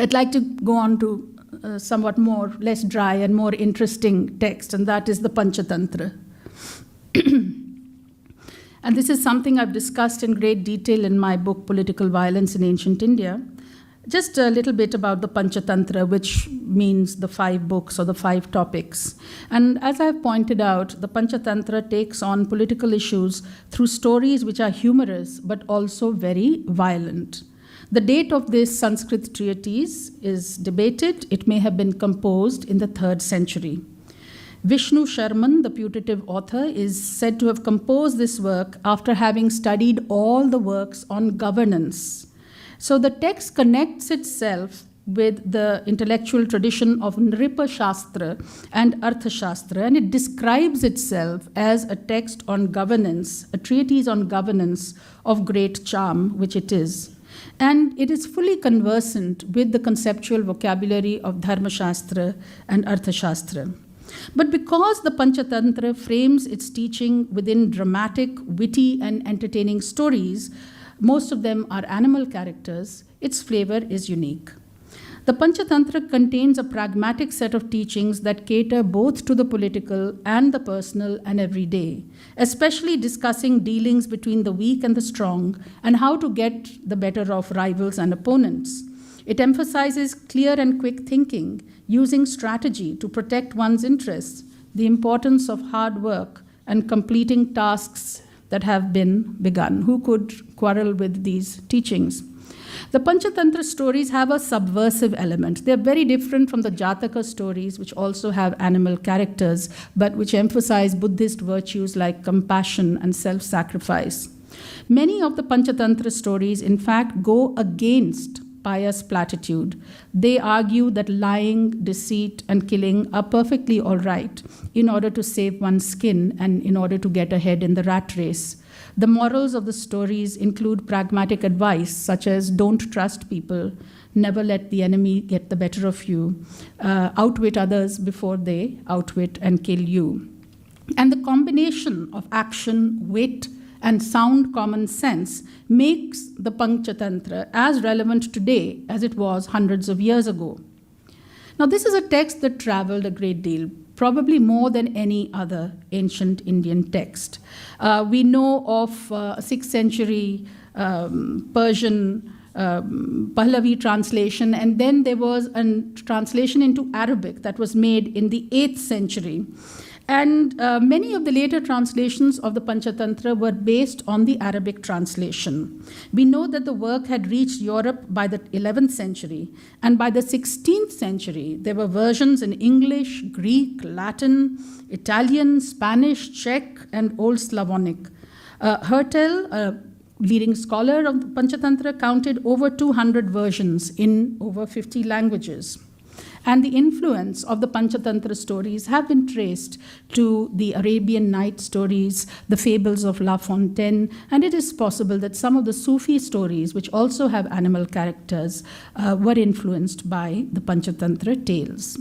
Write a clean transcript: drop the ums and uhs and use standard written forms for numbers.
I'd like to go on to somewhat less dry and more interesting text, and that is the Panchatantra. And this is something I've discussed in great detail in my book, Political Violence in Ancient India. Just a little bit about the Panchatantra, which means the 5 books or the 5 topics. And as I've pointed out, the Panchatantra takes on political issues through stories which are humorous, but also very violent. The date of this Sanskrit treatise is debated. It may have been composed in the 3rd century. Vishnu Sharman, the putative author, is said to have composed this work after having studied all the works on governance. So the text connects itself with the intellectual tradition of Nripa Shastra and Artha Shastra, and it describes itself as a text on governance, a treatise on governance of great charm, which it is. And it is fully conversant with the conceptual vocabulary of Dharma Shastra and Artha Shastra. But because the Panchatantra frames its teaching within dramatic, witty, and entertaining stories, most of them are animal characters, its flavor is unique. The Panchatantra contains a pragmatic set of teachings that cater both to the political and the personal and everyday, especially discussing dealings between the weak and the strong and how to get the better of rivals and opponents. It emphasizes clear and quick thinking, using strategy to protect one's interests, the importance of hard work, and completing tasks that have been begun. Who could quarrel with these teachings? The Panchatantra stories have a subversive element. They're very different from the Jataka stories, which also have animal characters, but which emphasize Buddhist virtues like compassion and self-sacrifice. Many of the Panchatantra stories, in fact, go against pious platitude. They argue that lying, deceit, and killing are perfectly all right in order to save one's skin and in order to get ahead in the rat race. The morals of the stories include pragmatic advice, such as don't trust people, never let the enemy get the better of you, outwit others before they outwit and kill you. And the combination of action, wit, and sound common sense makes the Panchatantra as relevant today as it was hundreds of years ago. Now, this is a text that traveled a great deal, probably more than any other ancient Indian text. We know of a 6th century Persian Pahlavi translation, and then there was a translation into Arabic that was made in the 8th century. And many of the later translations of the Panchatantra were based on the Arabic translation. We know that the work had reached Europe by the 11th century, and by the 16th century, there were versions in English, Greek, Latin, Italian, Spanish, Czech, and Old Slavonic. Hertel, a leading scholar of the Panchatantra, counted over 200 versions in over 50 languages. And the influence of the Panchatantra stories have been traced to the Arabian Night stories, the fables of La Fontaine, and it is possible that some of the Sufi stories, which also have animal characters, were influenced by the Panchatantra tales.